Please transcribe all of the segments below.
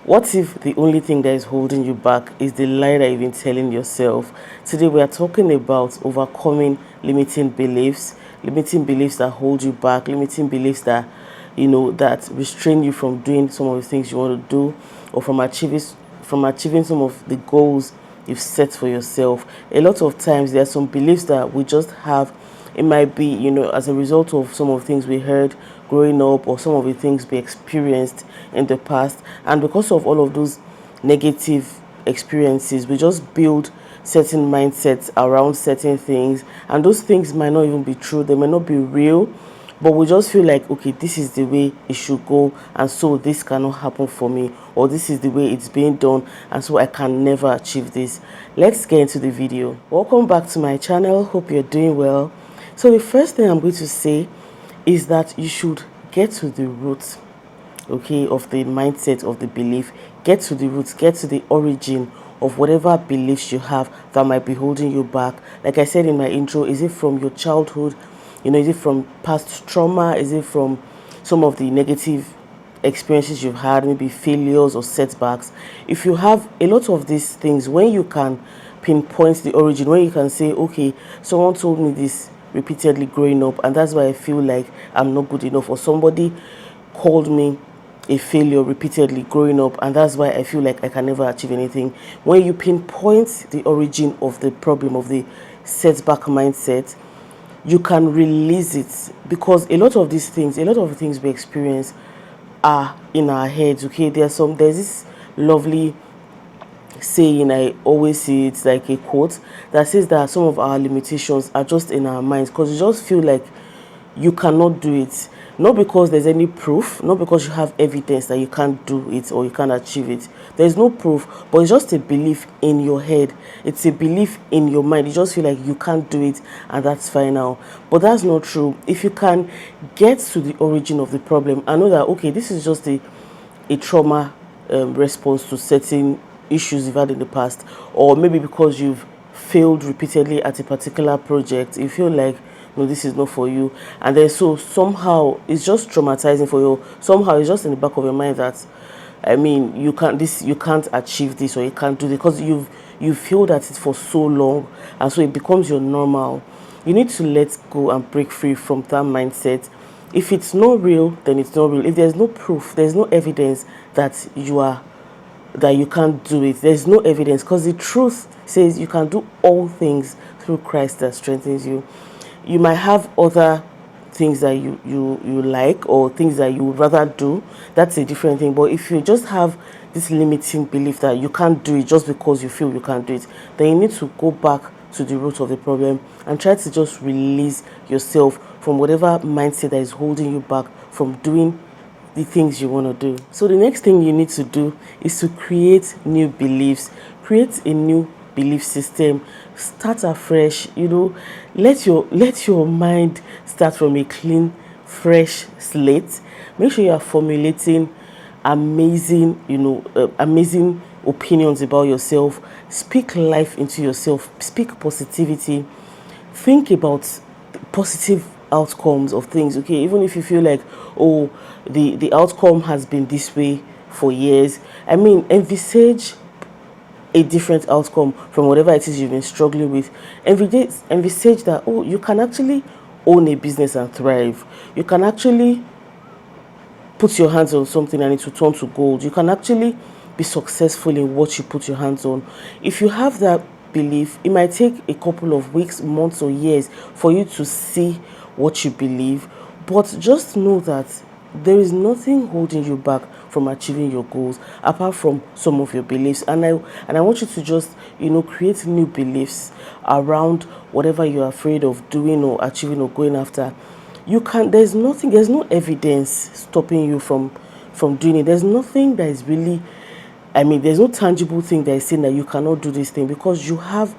What if the only thing that is holding you back is the lie that you've been telling yourself? Today we are talking about overcoming limiting beliefs that hold you back, limiting beliefs that that restrain you from doing some of the things you want to do, or from achieving some of the goals you've set for yourself. A lot of times there are some beliefs that we just have. It might be, as a result of some of the things we heard growing up, or some of the things we experienced in the past. And because of all of those negative experiences, we just build certain mindsets around certain things. And those things might not even be true, they might not be real, but we just feel like, okay, this is the way it should go, and so this cannot happen for me, or this is the way it's being done, and so I can never achieve this. Let's get into the video. Welcome back to my channel. Hope you're doing well. So the first thing I'm going to say is that you should get to the root, okay, of the mindset, of the belief. Get to the roots, get to the origin of whatever beliefs you have that might be holding you back. Like I said in my intro, is it from your childhood? Is it from past trauma? Is it from some of the negative experiences you've had, maybe failures or setbacks? If you have a lot of these things, when you can pinpoint the origin, when you can say, okay, someone told me this repeatedly growing up, and that's why I feel like I'm not good enough, or somebody called me a failure repeatedly growing up, and that's why I feel like I can never achieve anything. When you pinpoint the origin of the problem, of the setback mindset, you can release it, because a lot of the things we experience are in our heads. Okay, there's this lovely saying, I always see, it's like a quote that says that some of our limitations are just in our minds, because you just feel like you cannot do it, not because there's any proof, not because you have evidence that you can't do it or you can't achieve it. There's no proof, but it's just a belief in your head. It's a belief in your mind. You just feel like you can't do it, and that's fine now. But that's not true. If you can get to the origin of the problem and know that, okay, this is just a trauma response to certain issues you've had in the past, or maybe because you've failed repeatedly at a particular project, you feel like, no, this is not for you, and then so somehow it's just traumatizing for you. Somehow it's just in the back of your mind that, you can't achieve this, or you can't do this, because you've failed at it for so long, and so it becomes your normal. You need to let go and break free from that mindset. If it's not real, then it's not real. If there's no proof, there's no evidence that you can't do it. There's no evidence, because the truth says you can do all things through Christ that strengthens you. You might have other things that you like, or things that you would rather do. That's a different thing. But if you just have this limiting belief that you can't do it just because you feel you can't do it, then you need to go back to the root of the problem and try to just release yourself from whatever mindset that is holding you back from doing the things you want to do. So the next thing you need to do is to create new beliefs. Create a new belief system. Start afresh. Let your mind start from a clean, fresh slate. Make sure you are formulating amazing opinions about yourself. Speak life into yourself. Speak positivity. Think about positive outcomes of things. Okay, even if you feel like, oh, the outcome has been this way for years, envisage a different outcome from whatever it is you've been struggling with. Envisage that, oh, you can actually own a business and thrive. You can actually put your hands on something and it will turn to gold. You can actually be successful in what you put your hands on. If you have that belief, it might take a couple of weeks, months, or years for you to see what you believe, but just know that there is nothing holding you back from achieving your goals apart from some of your beliefs. And I want you to just create new beliefs around whatever you're afraid of doing or achieving or going after. There's no evidence stopping you from doing it. There's nothing that is really, there's no tangible thing that is saying that you cannot do this thing, because you have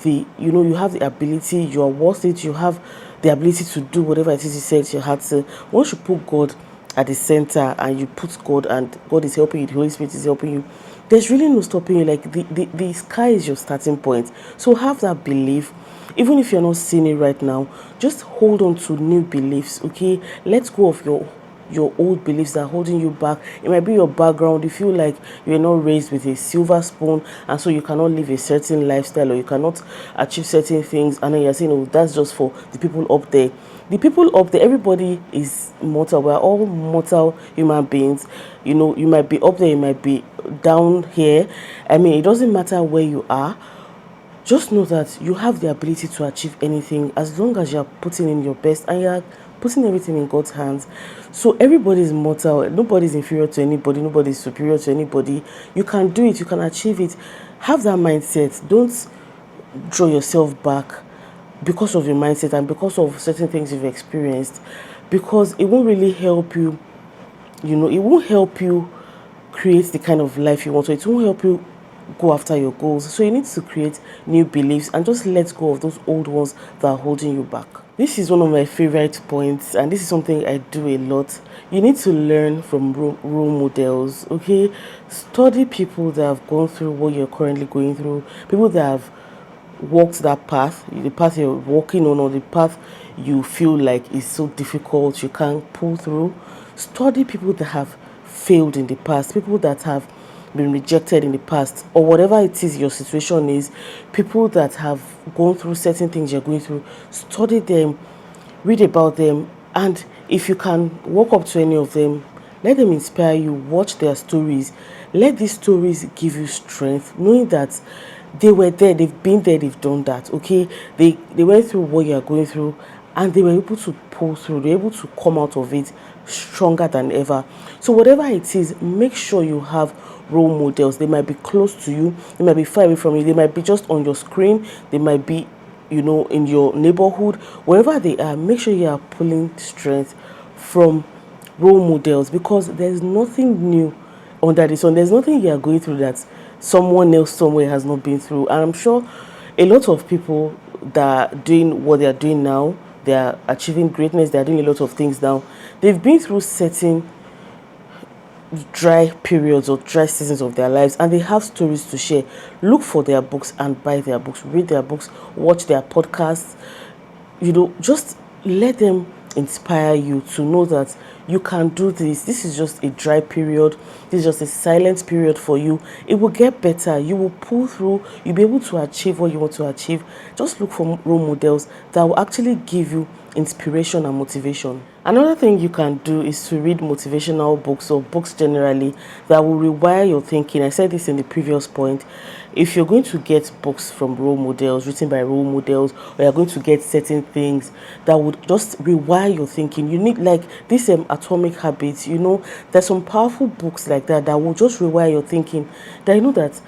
you have the ability. You are worth it. You have the ability to do whatever it is you said you had to. Once you put God at the center, and you put God, and God is helping you, the Holy Spirit is helping you, there's really no stopping you. Like the sky is your starting point. So have that belief. Even if you're not seeing it right now, just hold on to new beliefs, okay? Let go of your your old beliefs that are holding you back. It might be your background. You feel like you're not raised with a silver spoon, and so you cannot live a certain lifestyle, or you cannot achieve certain things, and then you're saying, oh, that's just for the people up there. The people up there, everybody is mortal. We're all mortal human beings. You know, you might be up there, you might be down here. I mean, it doesn't matter where you are. Just know that you have the ability to achieve anything as long as you're putting in your best and you're putting everything in God's hands. So everybody is mortal. Nobody is inferior to anybody. Nobody is superior to anybody. You can do it. You can achieve it. Have that mindset. Don't draw yourself back because of your mindset and because of certain things you've experienced, because it won't really help you. You know, it won't help you create the kind of life you want. So it won't help you go after your goals. So you need to create new beliefs and just let go of those old ones that are holding you back. This is one of my favorite points, and this is something I do a lot. You need to learn from role models. Okay, study people that have gone through what you're currently going through, people that have walked that path, the path you're walking on, or the path you feel like is so difficult you can't pull through. Study people that have failed in the past, people that have been rejected in the past, or whatever it is your situation is, people that have gone through certain things you're going through. Study them, read about them, and if you can walk up to any of them, let them inspire you. Watch their stories. Let these stories give you strength, knowing that they were there, they've been there, they've done that. Okay, they went through what you are going through, and they were able to pull through. They're able to come out of it stronger than ever. So whatever it is, make sure you have role models. They might be close to you, they might be far away from you, they might be just on your screen, they might be, you know, in your neighborhood. Wherever they are, make sure you are pulling strength from role models, because there's nothing new under the sun. There's nothing you are going through that someone else somewhere has not been through. And I'm sure a lot of people that are doing what they are doing now, they are achieving greatness, they are doing a lot of things now, they've been through certain dry periods or dry seasons of their lives, and they have stories to share. Look for their books and buy their books, read their books, watch their podcasts. You know, just let them inspire you to know that you can do this. This is just a dry period, this is just a silent period for you. It will get better, you will pull through, you'll be able to achieve what you want to achieve. Just look for role models that will actually give you inspiration and motivation. Another thing you can do is to read motivational books, or books generally, that will rewire your thinking. I said this in the previous point. If you're going to get books from role models, written by role models, or you're going to get certain things that would just rewire your thinking, you need, like this Atomic Habits, you know, there's some powerful books like that that will just rewire your thinking. That you know that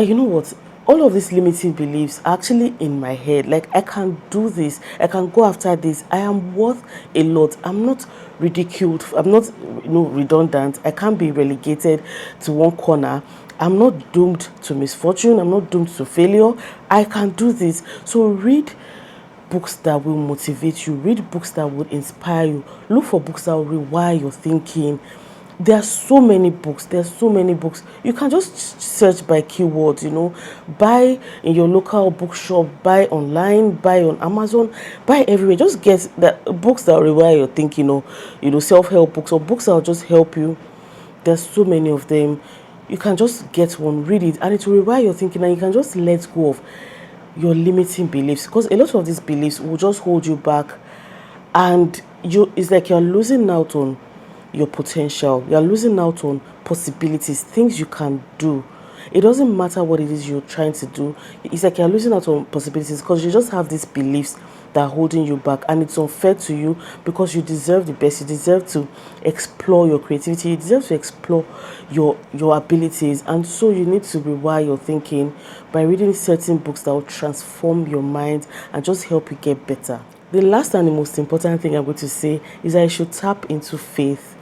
you know what, all of these limiting beliefs are actually in my head. Like, I can do this, I can go after this, I am worth a lot, I'm not ridiculed, I'm not, you know, redundant, I can't be relegated to one corner, I'm not doomed to misfortune, I'm not doomed to failure, I can do this. So read books that will motivate you, read books that will inspire you, look for books that will rewire your thinking. There are so many books, you can just search by keywords, you know, buy in your local bookshop, buy online, buy on Amazon, buy everywhere. Just get the books that will rewire your thinking, or, you know, self-help books, or books that will just help you. There's so many of them. You can just get one, read it, and it will rewire your thinking, and you can just let go of your limiting beliefs, because a lot of these beliefs will just hold you back, and it's like you're losing out on your potential, you're losing out on possibilities, things you can do. It doesn't matter what it is you're trying to do, it's like you're losing out on possibilities because you just have these beliefs that are holding you back, and it's unfair to you, because you deserve the best. You deserve to explore your creativity, you deserve to explore your abilities. And so you need to rewire your thinking by reading certain books that will transform your mind and just help you get better. The last and the most important thing I'm going to say is that you should tap into faith,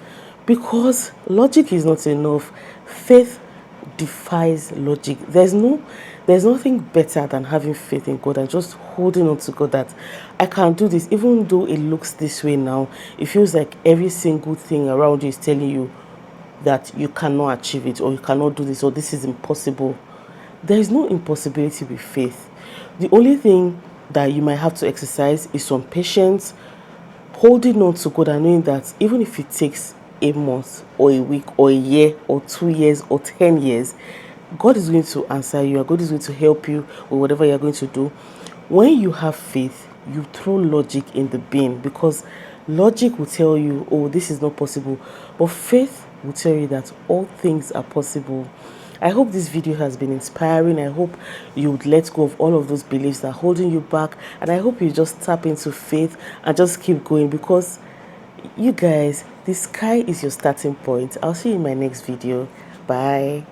because logic is not enough. Faith defies logic. There's nothing better than having faith in God and just holding on to God, that I can do this. Even though it looks this way now, it feels like every single thing around you is telling you that you cannot achieve it, or you cannot do this, or this is impossible. There is no impossibility with faith. The only thing that you might have to exercise is some patience, holding on to God, and knowing that even if it takes a month or a week or a year or 2 years or 10 years, God is going to answer you and God is going to help you with whatever you're going to do. When you have faith, you throw logic in the bin, because logic will tell you, oh, this is not possible. But faith will tell you that all things are possible. I hope this video has been inspiring. I hope you would let go of all of those beliefs that are holding you back. And I hope you just tap into faith and just keep going, because you guys, the sky is your starting point. I'll see you in my next video. Bye.